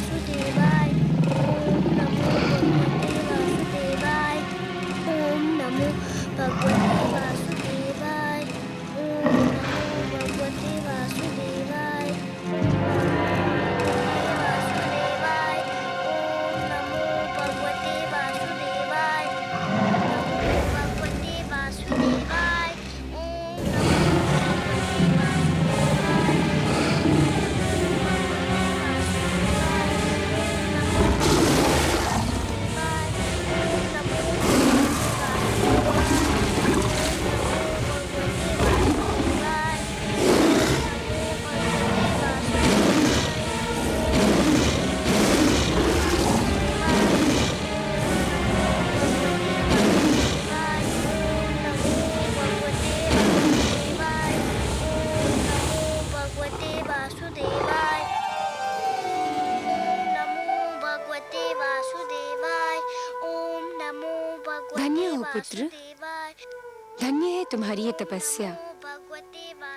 वासुदेवाय। ओम नमो भगवते वासुदेवाय। ओम नमो भगवते वासुदेवाय। ओम नमो भगवते वासुदेवाय। ओम नमो भगवते वासुदेवाय। ओम नमो भगवते वासुदेवाय। ओम नमो भगवते वासुदेवाय। वासुदेवाय। ओम नमो भगवते वासुदेवाय। ओम नमो भगवते धन्य हो पुत्र, वासुदेवाय। धन्य है तुम्हारी ये तपस्या,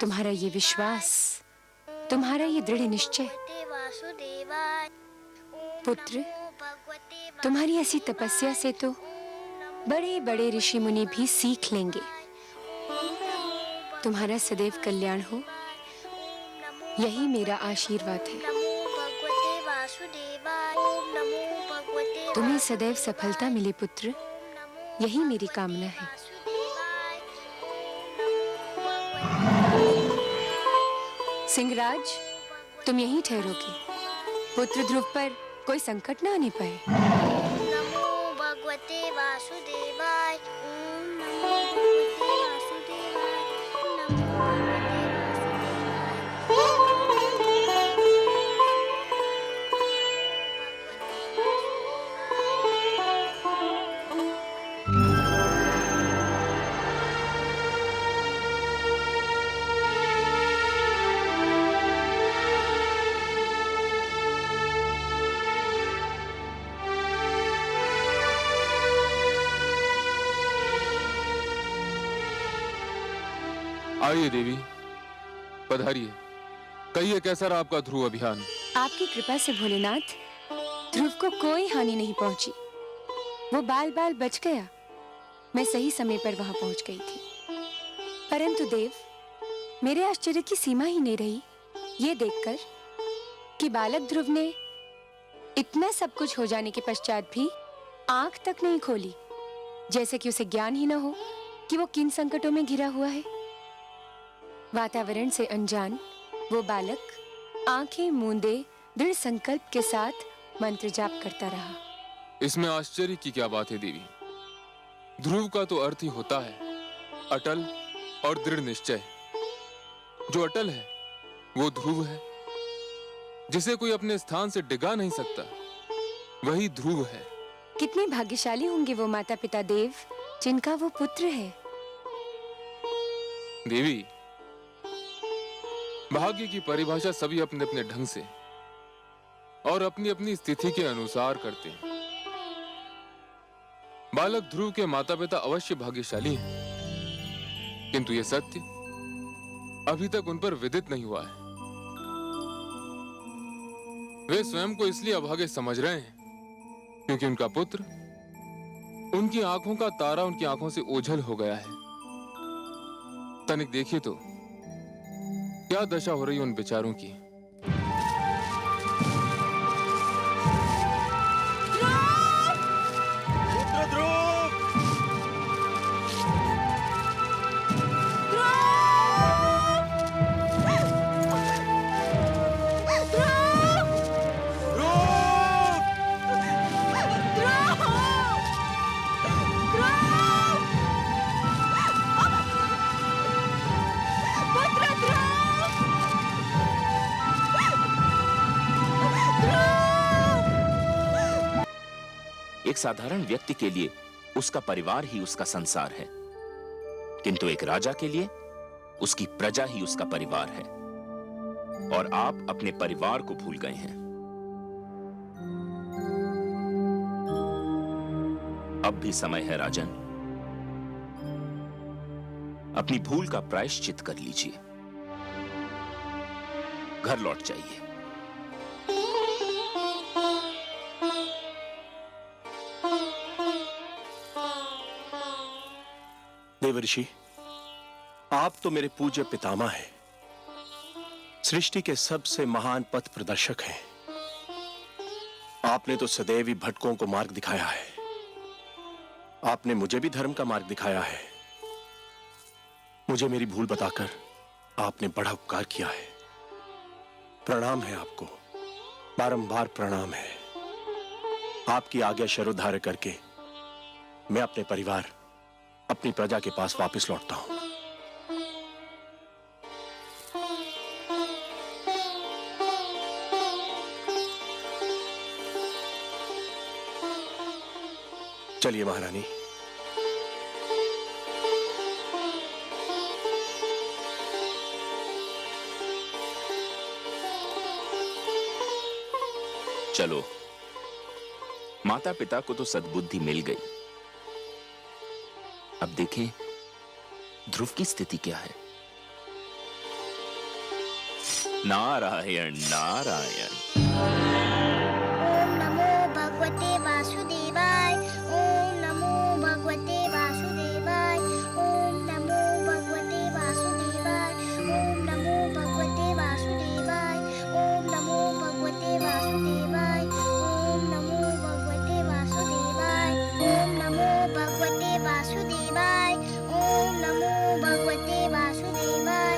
तुम्हारा ये विश्वास, तुम्हारा ये दृढ़ निश्चय। पुत्र, तुम्हारी ऐसी तपस्या से तो बड़े बड़े ऋषि मुनि भी सीख लेंगे। तुम्हारा सदैव कल्याण हो, यही मेरा आशीर्वाद है। तुम्हें सदैव सफलता मिले पुत्र, यही मेरी कामना है। सिंहराज, तुम यहीं ठहरोगे, पुत्र ध्रुव पर कोई संकट न आने पाए। ओम नमो भगवते वासुदेवाय। ओम नमो भगवते वासुदेवाय। ओम नमो आइए देवी, पधारिए। कहिए कैसा रहा आपका ध्रुव अभियान? आपकी कृपा से भोलेनाथ, ध्रुव को कोई हानि नहीं पहुंची। वो बाल बाल बच गया। मैं सही समय पर वहां पहुंच गई थी। परंतु देव, मेरे आश्चर्य की सीमा ही नहीं रही ये देखकर कि बालक ध्रुव ने इतना सब कुछ हो जाने के पश्चात भी आंख तक नहीं खोली, जैसे कि उसे ज्ञान ही न हो कि वो किन संकटों में घिरा हुआ है। वातावरण से अनजान वो बालक आंखें मूंदे दृढ़ संकल्प के साथ मंत्र जाप करता रहा। इसमें आश्चर्य की क्या बात है देवी? ध्रुव का तो अर्थ ही होता है अटल और दृढ़ निश्चय। जो अटल है वो ध्रुव है, जिसे कोई अपने स्थान से डिगा नहीं सकता, वही ध्रुव है। कितने भाग्यशाली होंगे वो माता पिता देव, जिनका वो पुत्र है। देवी, भाग्य की परिभाषा सभी अपने अपने ढंग से और अपनी अपनी स्थिति के अनुसार करते हैं। बालक ध्रुव के माता पिता अवश्य भाग्यशाली हैं, किंतु यह सत्य अभी तक उन पर विदित नहीं हुआ है। वे स्वयं को इसलिए अभागे समझ रहे हैं क्योंकि उनका पुत्र उनकी आंखों का तारा उनकी आंखों से ओझल हो गया है। तनिक देखिए तो क्या दशा हो रही है उन बेचारों की। एक साधारण व्यक्ति के लिए उसका परिवार ही उसका संसार है, किंतु एक राजा के लिए उसकी प्रजा ही उसका परिवार है। और आप अपने परिवार को भूल गए हैं। अब भी समय है राजन, अपनी भूल का प्रायश्चित कर लीजिए, घर लौट जाइए। देवर्षि, आप तो मेरे पूज्य पितामह हैं, सृष्टि के सबसे महान पथ प्रदर्शक हैं। आपने तो सदैव ही भटकों को मार्ग दिखाया है। आपने मुझे भी धर्म का मार्ग दिखाया है। मुझे मेरी भूल बताकर आपने बड़ा उपकार किया है। प्रणाम है आपको, बारंबार प्रणाम है। आपकी आज्ञा शरोधार्य करके मैं अपने परिवार, अपनी प्रजा के पास वापस लौटता हूं। चलिए महारानी। चलो, माता पिता को तो सद्बुद्धि मिल गई। अब देखें ध्रुव की स्थिति क्या है। नारायण नारायण। ओम नमो भगवते वासुदेवाय। ओम नमो भगवते वासुदेवाय। ओम नमो भगवते वासुदेवाय। ओम नमो भगवते वासुदेवाय। ओम नमो भगवते वासुदेवाय। ओम नमो भगवते वासुदेवाय। ओम नमो भगवते वासुदेवाय। ओम नमो भगवते वासुदेवाय।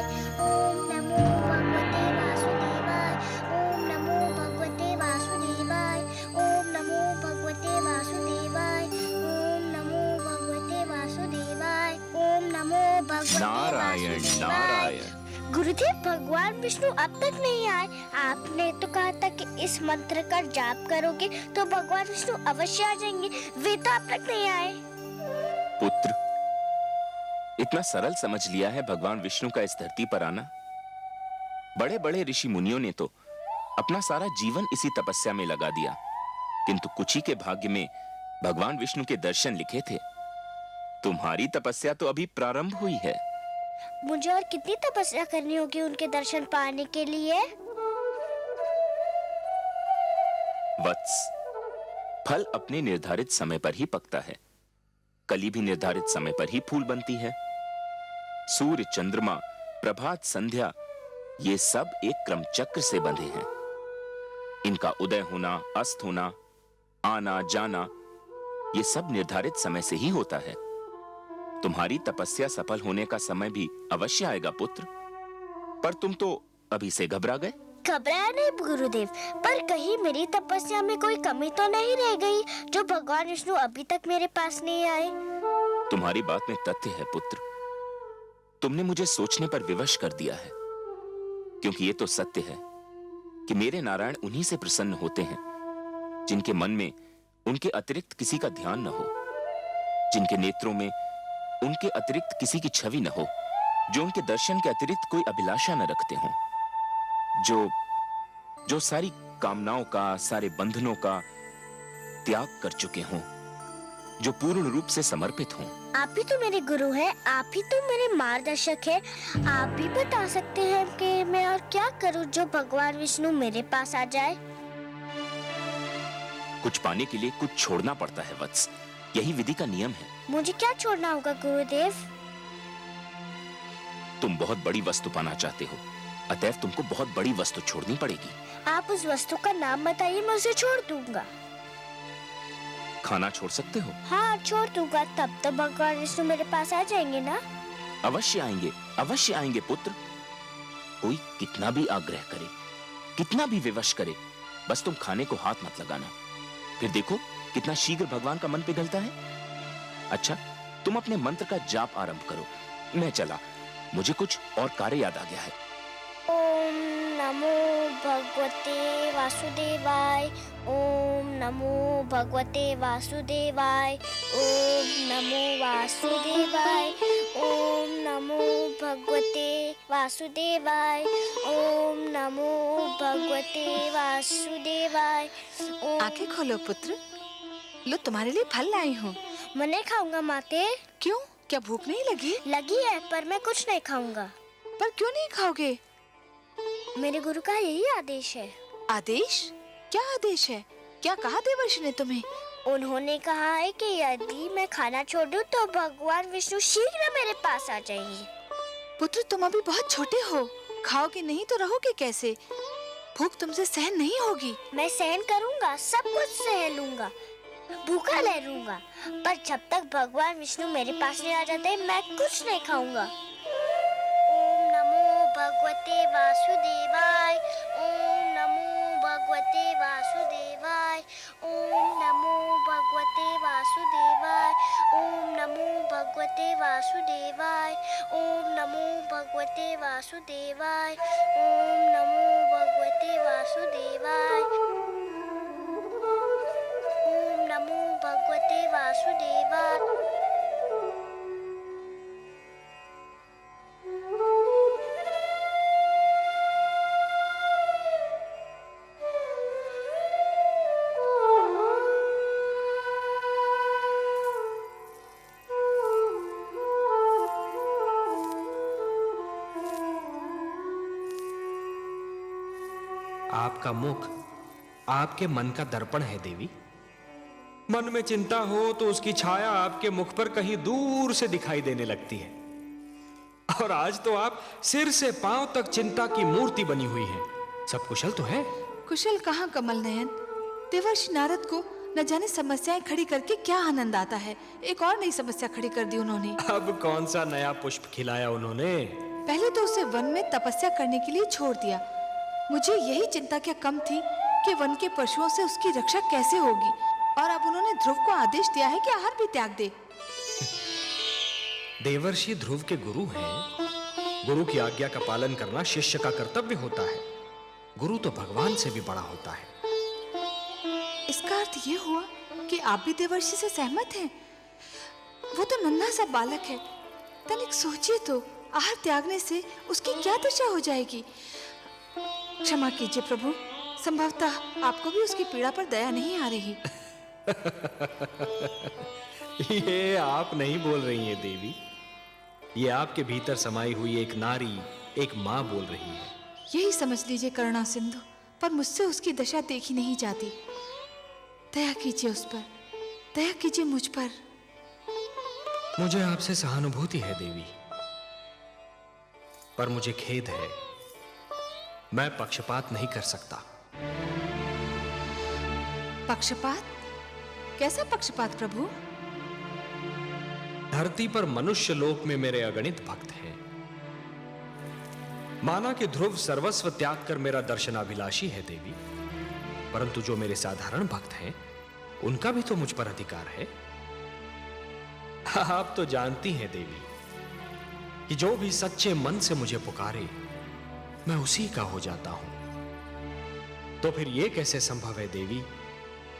ओम नमो भगवते वासुदेवाय। ओम नमो भगवते वासुदेवाय। ओम नमो भगवते वासुदेवाय। ओम नमो भगवते वासुदेवाय। ओम नमो भगवते नारायण वासुदेवाय। नारायण। गुरुदेव, भगवान विष्णु अब तक नहीं आए। आपने तो कहा था कि इस मंत्र का जाप करोगे तो भगवान विष्णु अवश्य आ जाएंगे। वे तो अब तक नहीं आए। पुत्र, इतना सरल समझ लिया है भगवान विष्णु का इस धरती पर आना। बड़े बड़े ऋषि मुनियों ने तो अपना सारा जीवन इसी तपस्या में लगा दिया, किंतु कुछ ही के भाग्य में भगवान विष्णु के दर्शन लिखे थे। तुम्हारी तपस्या तो अभी प्रारंभ हुई है। मुझे और कितनी तपस्या करनी होगी उनके दर्शन पाने के लिए? वत्स, फल अपने निर्धारित समय पर ही पकता है। कली भी निर्धारित समय पर ही फूल बनती है। सूर्य, चंद्रमा, प्रभात, संध्या, ये सब एक क्रम चक्र से बंधे हैं। इनका उदय होना, अस्त होना, आना जाना, ये सब निर्धारित समय से ही होता है। तुम्हारी तपस्या सफल होने का समय भी अवश्य आएगा पुत्र, पर तुम तो अभी से घबरा गए। घबराया नहीं गुरुदेव, पर कहीं मेरी तपस्या में कोई कमी तो नहीं रह गई जो भगवान विष्णु अभी तक मेरे पास नहीं आए? तुम्हारी बात में तथ्य है पुत्र। तुमने मुझे सोचने पर विवश कर दिया है, क्योंकि ये तो सत्य है कि मेरे नारायण उन्हीं से प्रसन्न होते हैं जिनके मन में उनके अतिरिक्त किसी का ध्यान न हो, जिनके नेत्रों में उनके अतिरिक्त किसी की छवि न हो, जो उनके दर्शन के अतिरिक्त कोई अभिलाषा न रखते हों, जो सारी कामनाओं का, सारे बंधनों का त्याग कर चुके हों, जो पूर्ण रूप से समर्पित हों। आप ही तो मेरे गुरु हैं, आप ही तो मेरे मार्गदर्शक हैं। आप भी बता सकते हैं कि मैं और क्या करूं जो भगवान विष्णु मेरे पास आ जाए? कुछ पाने के लिए कुछ छोड़ना पड़ता है वत्स, यही विधि का नियम है। मुझे क्या छोड़ना होगा गुरुदेव? तुम बहुत बड़ी वस्तु पाना चाहते हो, अतएव तुमको बहुत बड़ी वस्तु छोड़नी पड़ेगी। आप उस वस्तु का नाम बताइए, मैं उसे छोड़ दूंगा। खाना छोड़ सकते हो? हाँ, छोड़ दूंगा। तब तो भगवान विष्णु मेरे पास आ जाएंगे ना? अवश्य आएंगे, अवश्य आएंगे पुत्र। कोई कितना भी आग्रह करे, कितना भी विवश करे, बस तुम खाने को हाथ मत लगाना। फिर देखो कितना शीघ्र भगवान का मन पिघलता है। अच्छा, तुम अपने मंत्र का जाप आरंभ करो, मैं चला, मुझे कुछ और कार्य याद आ गया है। ओम नमो भगवते वासुदेवाय। ओम नमो भगवते वासुदेवाय। ओम नमो वासुदेवाय। ओम नमो भगवते वासुदेवाय। ओम नमो भगवते वासुदेवाय। आंखें खोलो पुत्र, लो तुम्हारे लिए फल लाई हूँ। मैं नहीं खाऊंगा माते। क्यों, क्या भूख नहीं लगी? लगी है, पर मैं कुछ नहीं खाऊंगा। पर क्यों नहीं खाओगे? मेरे गुरु का यही आदेश है। आदेश? क्या आदेश है? क्या कहा देवर्षि ने तुम्हें? उन्होंने कहा है कि यदि मैं खाना छोड़ दूं तो भगवान विष्णु शीघ्र मेरे पास आ जाएंगे। पुत्र, तुम अभी बहुत छोटे हो, खाओगे नहीं तो रहोगे कैसे? भूख तुमसे सहन नहीं होगी। मैं सहन करूंगा, सब कुछ सह लूंगा, भूखा रह लूंगा, पर जब तक भगवान विष्णु मेरे पास नहीं आ जाते मैं कुछ नहीं खाऊंगा। ओम नमो भगवते वासुदेवाय, ओम नमो भगवते वासुदेवाय, ओम नमो भगवते वासुदेवाय, ओम नमो भगवते वासुदेवाय, ओम नमो भगवते वासुदेवाय, ओम नमो भगवते वासुदेवाय, ओम नमो भगवते वासुदेवाय। आपका मुख आपके मन का दर्पण है देवी। मन में चिंता हो तो उसकी छाया आपके मुख पर कहीं दूर से दिखाई देने लगती है। और आज तो आप सिर से पांव तक चिंता की मूर्ति बनी हुई हैं। सब कुशल तो है? कुशल कहाँ कमल नयन, देवर्षि नारद को न जाने समस्याएं खड़ी करके क्या आनंद आता है। एक और नई समस्या खड़ी कर दी उन्होंने। अब कौन सा नया पुष्प खिलाया उन्होंने? पहले तो उसे वन में तपस्या करने के लिए छोड़ दिया। मुझे यही चिंता क्या कम थी कि वन के पशुओं से उसकी रक्षा कैसे होगी। और अब उन्होंने ध्रुव को आदेश दिया है कि आहार भी त्याग दे। देवर्षि ध्रुव के गुरु हैं। गुरु की आज्ञा का पालन करना शिष्य का कर्तव्य होता है। गुरु तो भगवान से भी बड़ा होता है। इसका अर्थ ये हुआ कि आप भी देवर्षि से सहमत हैं? वो तो नन्हा सा बालक है, तनिक सोचिए तो, आहार त्यागने से उसकी क्या दशा हो जाएगी। क्षमा कीजिए प्रभु, संभवतः आपको भी उसकी पीड़ा पर दया नहीं आ रही। ये आप नहीं बोल रही हैं देवी, ये आपके भीतर समाई हुई एक नारी, एक माँ बोल रही है। यही समझ लीजिए करुणा सिंधु, पर मुझसे उसकी दशा देखी नहीं जाती। दया कीजिए उस पर, दया कीजिए मुझ पर। मुझे आपसे सहानुभूति है देवी, पर मुझे खेद है, मैं पक्षपात नहीं कर सकता। पक्षपात? कैसा पक्षपात प्रभु? धरती पर मनुष्य लोक में मेरे अगणित भक्त हैं। माना कि ध्रुव सर्वस्व त्याग कर मेरा दर्शनाभिलाषी है देवी, परंतु जो मेरे साधारण भक्त हैं उनका भी तो मुझ पर अधिकार है। आप तो जानती हैं देवी कि जो भी सच्चे मन से मुझे पुकारे मैं उसी का हो जाता हूं। तो फिर यह कैसे संभव है देवी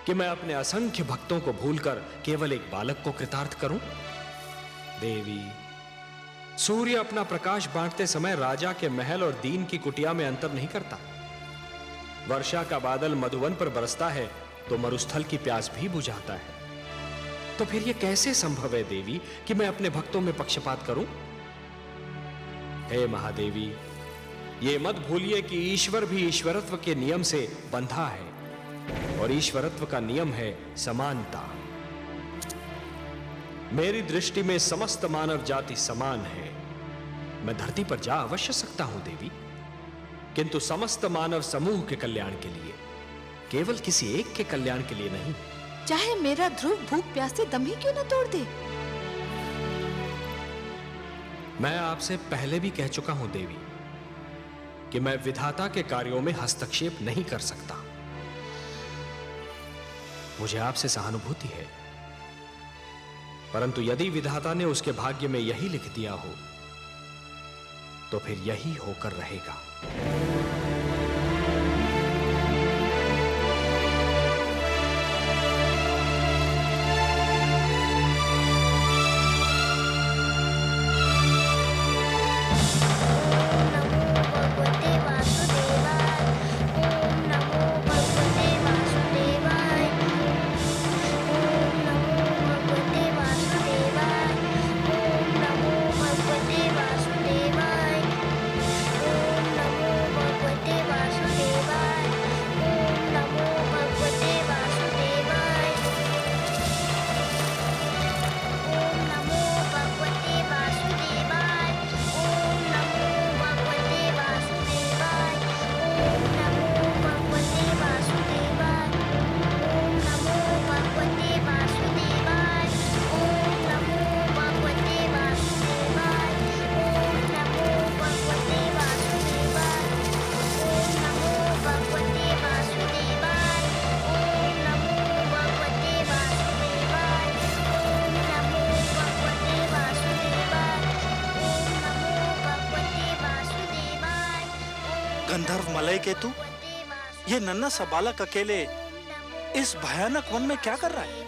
कि मैं अपने असंख्य भक्तों को भूलकर केवल एक बालक को कृतार्थ करूं? देवी, सूर्य अपना प्रकाश बांटते समय राजा के महल और दीन की कुटिया में अंतर नहीं करता। वर्षा का बादल मधुवन पर बरसता है तो मरुस्थल की प्यास भी बुझाता है। तो फिर यह कैसे संभव है देवी कि मैं अपने भक्तों में पक्षपात करूं? हे महादेवी, ये मत भूलिए कि ईश्वर भी ईश्वरत्व के नियम से बंधा है, और ईश्वरत्व का नियम है समानता। मेरी दृष्टि में समस्त मानव जाति समान है। मैं धरती पर जा अवश्य सकता हूं देवी, किंतु समस्त मानव समूह के कल्याण के लिए, केवल किसी एक के कल्याण के लिए नहीं। चाहे मेरा ध्रुव भूख प्यास से दम ही क्यों न तोड़ दे। मैं आपसे पहले भी कह चुका हूं देवी कि मैं विधाता के कार्यों में हस्तक्षेप नहीं कर सकता। मुझे आपसे सहानुभूति है, परंतु यदि विधाता ने उसके भाग्य में यही लिख दिया हो तो फिर यही होकर रहेगा। गंधर्व मलय केतु, ये नन्हा सा बालक अकेले इस भयानक वन में क्या कर रहा है?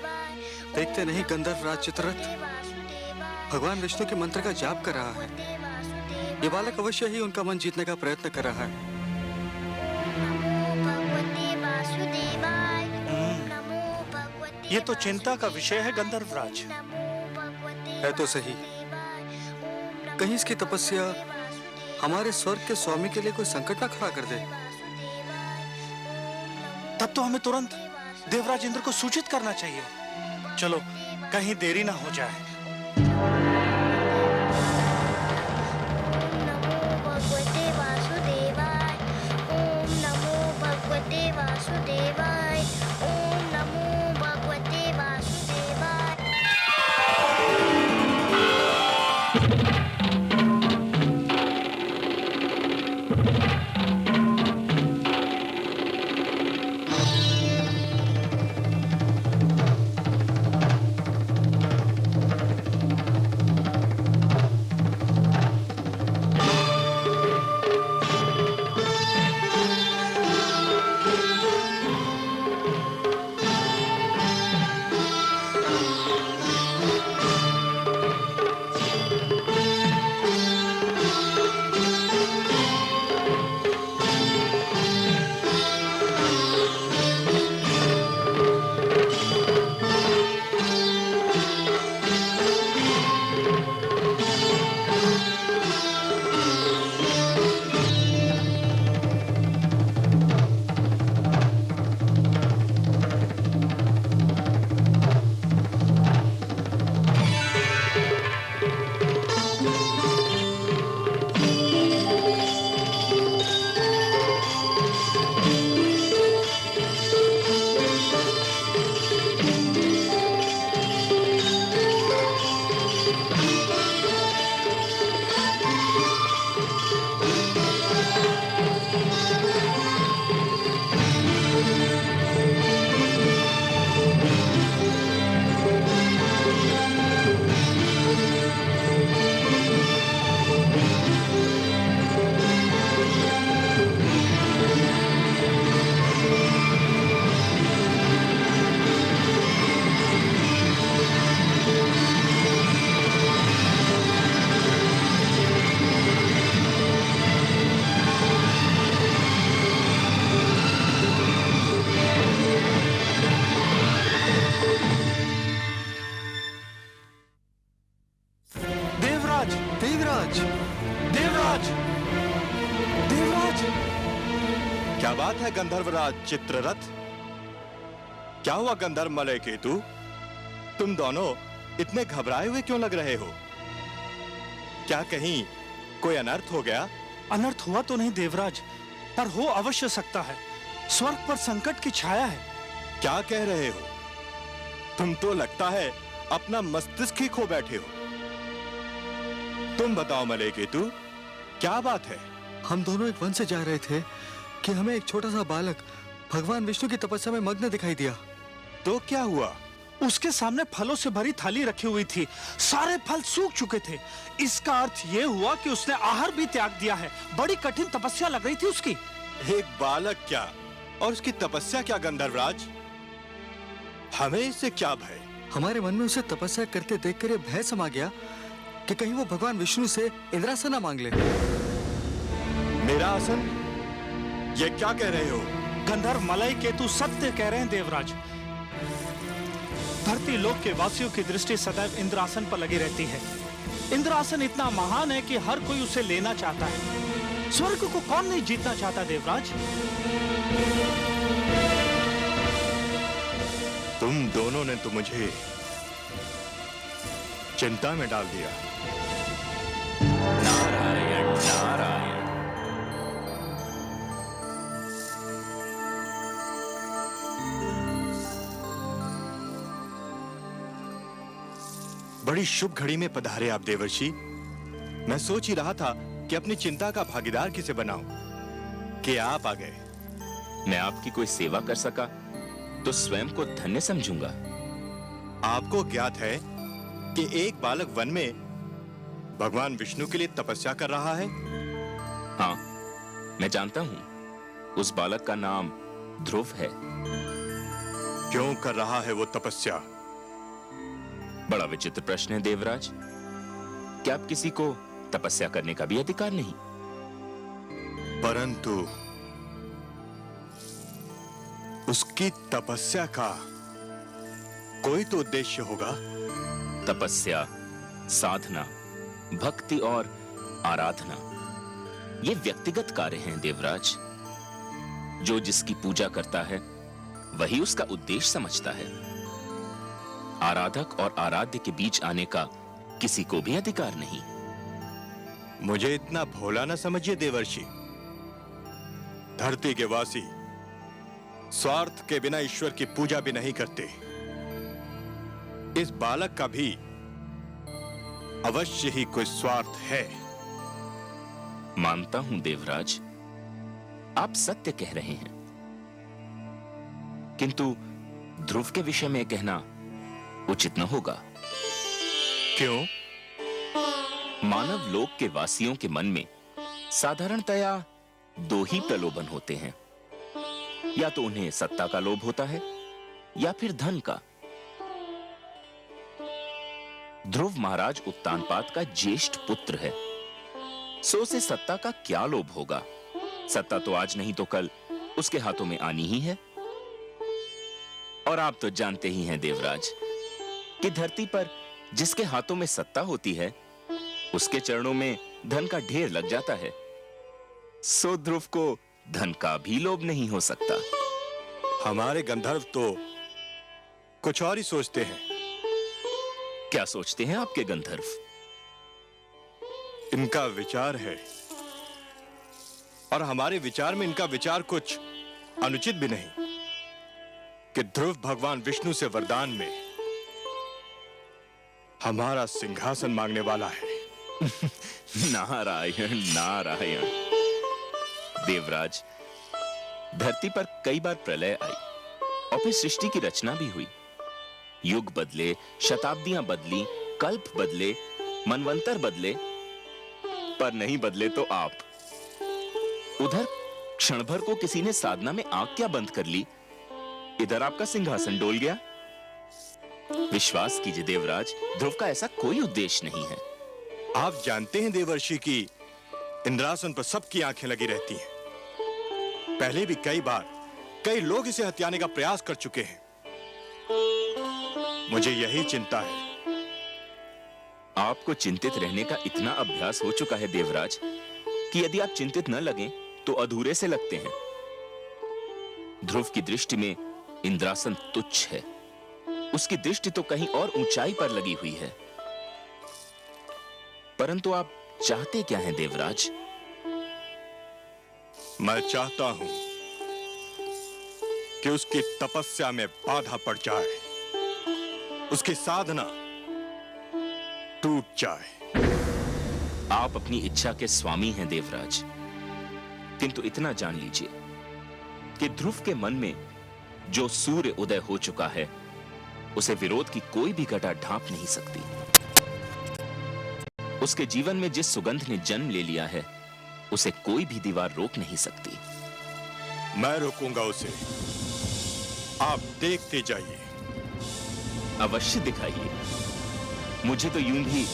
देखते नहीं गंधर्व राज चित्ररथ भगवान विष्णु के मंत्र का जाप कर रहा है। ये बालक अवश्य ही उनका मन जीतने का प्रयत्न कर रहा है। ये तो चिंता का विषय है गंधर्व राज। है तो सही, कहीं इसकी तपस्या हमारे स्वर्ग के स्वामी के लिए कोई संकट ना खड़ा कर दे। तब तो हमें तुरंत देवराज इंद्र को सूचित करना चाहिए। चलो, कहीं देरी ना हो जाए। देवराज, देवराज, देवराज! क्या बात है गंधर्वराज चित्ररथ? क्या हुआ गंधर्व मलय केतु? तुम दोनों इतने घबराए हुए क्यों लग रहे हो? क्या कहीं कोई अनर्थ हो गया? अनर्थ हुआ तो नहीं देवराज, पर हो अवश्य सकता है। स्वर्ग पर संकट की छाया है। क्या कह रहे हो? तुम तो लगता है अपना मस्तिष्क ही खो बैठे हो। तुम बताओ मलय केतु, क्या बात है? हम दोनों एक वन से जा रहे थे कि हमें एक छोटा सा बालक भगवान विष्णु की तपस्या में मग्न दिखाई दिया। तो क्या हुआ? उसके सामने फलों से भरी थाली रखी हुई थी। सारे फल सूख चुके थे। इसका अर्थ यह हुआ कि उसने आहार भी त्याग दिया है। बड़ी कठिन तपस्या लग रही थी उसकी। एक बालक क्या और उसकी तपस्या क्या गंधर्वराज? हमें इससे क्या भय? हमारे मन में उसे तपस्या करते देखकर ये भय समा गया कि कहीं वो भगवान विष्णु से इंद्रासन ना मांग ले। मेरा आसन? ये क्या कह रहे हो? गंधर्व मलय केतु सत्य कह रहे हैं देवराज। धरती लोक के वासियों की दृष्टि सदैव इंद्रासन पर लगी रहती है। इंद्रासन इतना महान है कि हर कोई उसे लेना चाहता है। स्वर्ग को कौन नहीं जीतना चाहता देवराज? तुम दोनों ने तो मुझे चिंता में डाल दिया। नारायण नारायण। बड़ी शुभ घड़ी में पधारे आप देवर्षि। मैं सोच ही रहा था कि अपनी चिंता का भागीदार किसे बनाऊं कि आप आ गए। मैं आपकी कोई सेवा कर सका तो स्वयं को धन्य समझूंगा। आपको ज्ञात है कि एक बालक वन में भगवान विष्णु के लिए तपस्या कर रहा है? हाँ, मैं जानता हूं उस बालक का नाम ध्रुव है। क्यों कर रहा है वो तपस्या? बड़ा विचित्र प्रश्न है देवराज। क्या आप किसी को तपस्या करने का भी अधिकार नहीं? परंतु उसकी तपस्या का कोई तो उद्देश्य होगा। तपस्या, साधना, भक्ति और आराधना ये व्यक्तिगत कार्य हैं देवराज। जो जिसकी पूजा करता है वही उसका उद्देश्य समझता है। आराधक और आराध्य के बीच आने का किसी को भी अधिकार नहीं। मुझे इतना भोला न समझिए देवर्षि। धरती के वासी स्वार्थ के बिना ईश्वर की पूजा भी नहीं करते। इस बालक का भी अवश्य ही कोई स्वार्थ है। मानता हूं देवराज, आप सत्य कह रहे हैं, किंतु ध्रुव के विषय में कहना उचित न होगा। क्यों? मानव लोक के वासियों के मन में साधारणतया दो ही प्रलोभन होते हैं। या तो उन्हें सत्ता का लोभ होता है या फिर धन का। ध्रुव महाराज उत्तानपाद का ज्येष्ठ पुत्र है, सो उसे सत्ता का क्या लोभ होगा? सत्ता तो आज नहीं तो कल उसके हाथों में आनी ही है। और आप तो जानते ही हैं देवराज कि धरती पर जिसके हाथों में सत्ता होती है उसके चरणों में धन का ढेर लग जाता है। सो ध्रुव को धन का भी लोभ नहीं हो सकता। हमारे गंधर्व तो कुछ और ही सोचते हैं। क्या सोचते हैं आपके गंधर्व? इनका विचार है और हमारे विचार में इनका विचार कुछ अनुचित भी नहीं कि ध्रुव भगवान विष्णु से वरदान में हमारा सिंहासन मांगने वाला है। नारायण नारायण। देवराज, धरती पर कई बार प्रलय आई और फिर सृष्टि की रचना भी हुई। युग बदले, शताब्दियां बदली, कल्प बदले, मनवंतर बदले, पर नहीं बदले तो आप। उधर क्षण भर को किसी ने साधना में आंख क्या बंद कर ली, इधर आपका सिंहासन डोल गया। विश्वास कीजिए देवराज, ध्रुव का ऐसा कोई उद्देश्य नहीं है। आप जानते हैं देवर्षि की इंद्रासन पर सबकी आंखें लगी रहती हैं। पहले भी कई बार कई लोग इसे हथियाने का प्रयास कर चुके हैं। मुझे यही चिंता है। आपको चिंतित रहने का इतना अभ्यास हो चुका है देवराज कि यदि आप चिंतित न लगें तो अधूरे से लगते हैं। ध्रुव की दृष्टि में इंद्रासन तुच्छ है। उसकी दृष्टि तो कहीं और ऊंचाई पर लगी हुई है। परंतु आप चाहते क्या हैं देवराज? मैं चाहता हूं कि उसकी तपस्या में बाधा पड़ जाए, उसकी साधना टूट जाए। आप अपनी इच्छा के स्वामी हैं देवराज, किंतु इतना जान लीजिए कि ध्रुव के मन में जो सूर्य उदय हो चुका है उसे विरोध की कोई भी घटा ढांप नहीं सकती। उसके जीवन में जिस सुगंध ने जन्म ले लिया है उसे कोई भी दीवार रोक नहीं सकती। मैं रोकूंगा उसे, आप देखते जाइए। अवश्य दिखाइए। मुझे तो यूं भी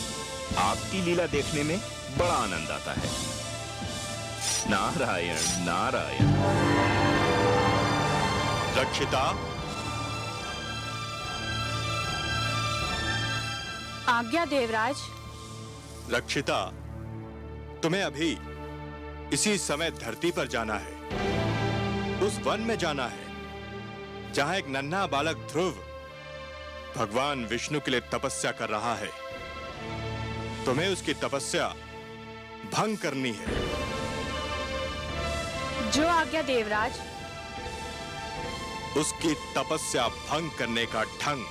आपकी लीला देखने में बड़ा आनंद आता है। नारायण नारायण। रक्षिता, आज्ञा देवराज। रक्षिता, तुम्हें अभी इसी समय धरती पर जाना है। उस वन में जाना है जहां एक नन्हा बालक ध्रुव भगवान विष्णु के लिए तपस्या कर रहा है। तुम्हें उसकी तपस्या भंग करनी है। जो आज्ञा देवराज। उसकी तपस्या भंग करने का ढंग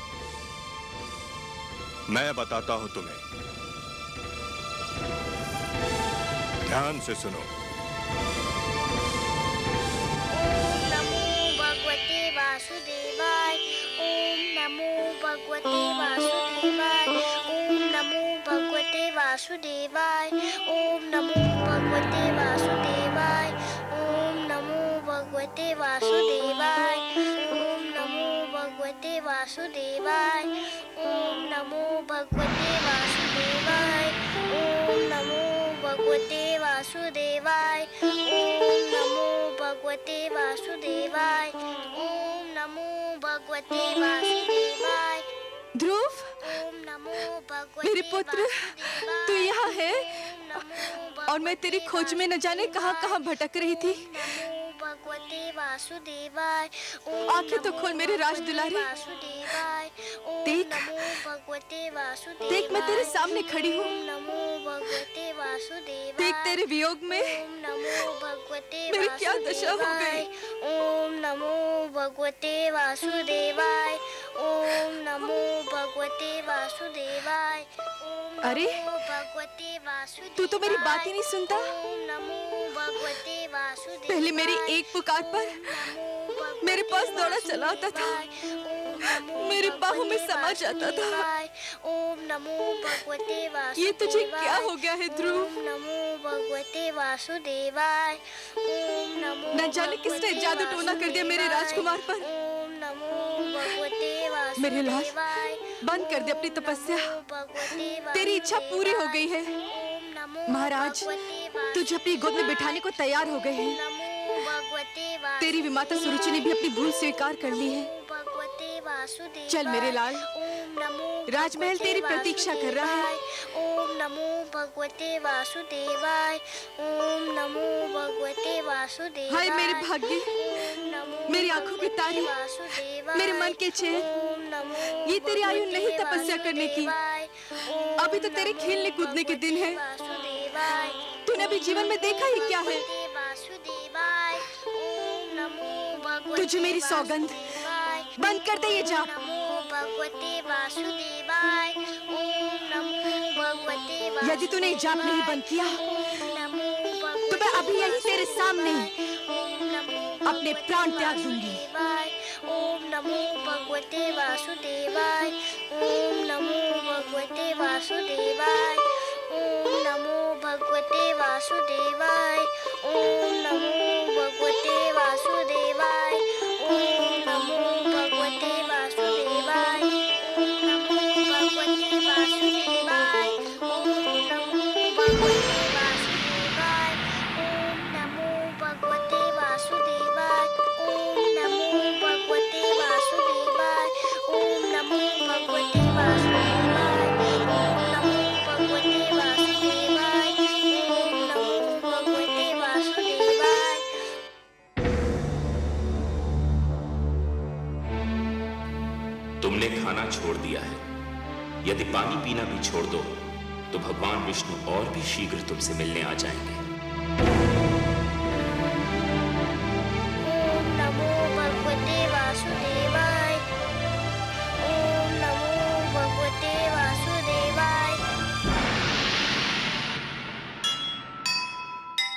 मैं बताता हूं तुम्हें। ध्यान से सुनो। ओम नमो भगवते वासुदेवाय। ओम नमो भगवते वासुदेवाय। ओम नमो भगवते वासुदेवाय। ओम नमो भगवते वासुदेवाय। भगवते वासुदेवाय। ओम नमो भगवते वासुदेवाय। ओम नमो भगवते वासुदेवाय। ओम नमो भगवते वासुदेवाय। ओम नमो भगवते वासुदेवाय। ओम नमो भगवते वासुदेवाय। ध्रुव, ओम नमो भगवते मेरे पुत्र, तू यहाँ है नमो और मैं तेरी खोज में न जाने कहाँ कहाँ भटक रही थी। नमो भगवते वासुदेवाय। ओम आंखें तो खोल मेरे राज दुलारे। वासुदेवाय। ओम देख, नमो भगवते वासुदेवाय। देख मैं तेरे सामने खड़ी हूँ। ओम नमो भगवते वासुदेवाय। देख तेरे वियोग में ओम नमो भगवते मेरी क्या दशा हो गई। ओम नमो भगवते वासुदेवाय। ओम नमो भगवते वासुदेवाय। ओम अरे, नमो भगवते वासुदेवाय। तू तो मेरी बात ही नहीं सुनता। ओम नमो भगवते वासुदेवाय। पहले मेरी एक पुकार पर मेरे पास दौड़ा चला आता था, मेरी बाहों में समा जाता था। ओम नमो भगवते वासुदेवाय। ये तुझे क्या हो गया है ध्रुव? ओम नमो भगवते वासुदेवाय। ओम नमो न जाने किसने जादू टोना कर दिया मेरे राजकुमार पर। ओम नमो भगवते वासुदेवाय। मेरे लाल, बंद कर दे अपनी तपस्या। तेरी इच्छा पूरी हो गई है। महाराज, तुझे अपनी गोद में बिठाने को तैयार हो गए हैं। तेरी विमाता सुरुचि ने भी अपनी भूल स्वीकार कर ली है। चल मेरे लाल, राजमहल तेरी प्रतीक्षा कर रहा है। ओम नमो भगवते वासुदेवाय। ओम नमो भगवते वासुदेवाय। हाय मेरे भाग्य, मेरी आंखों के तारे, मेरे मन के चैन, ये तेरी आयु नहीं तपस्या करने की। अभी तो तेरे खेलने कूदने के दिन है। तूने अभी जीवन में देखा ही क्या है। तुझे मेरी सौगंध, बंद कर दे ये जाप। भगवते वासुदेवाय। ओम नमो भगवते वासुदेवाय। यदि तूने ये जाप नहीं बंद किया तो मैं अभी यही तेरे सामने अपने प्राण त्याग दूंगी। ओम नमो भगवते वासुदेवाय। ओम नमो भगवते वासुदेवाय। ओम नमो भगवते वासुदेवाय। ओम नमो भगवते वासुदेवाय। ओम नमो भगवते वासुदेवाय। ओम नमो भगवते वासुदेवाय। ओम नमो भगवते वासुदेवाय। ओम नमो भगवते वासुदेवाय। ओम नमो भगवते वासुदेवाय। ओम नमो भगवते वासुदेवाय। ओम नमो भगवते वासुदेवाय। ओम नमो भगवते वासुदेवाय। तुमने खाना छोड़ दिया है। यदि पानी पीना भी छोड़ दो तो भगवान विष्णु और भी शीघ्र तुमसे मिलने आ जाएंगे।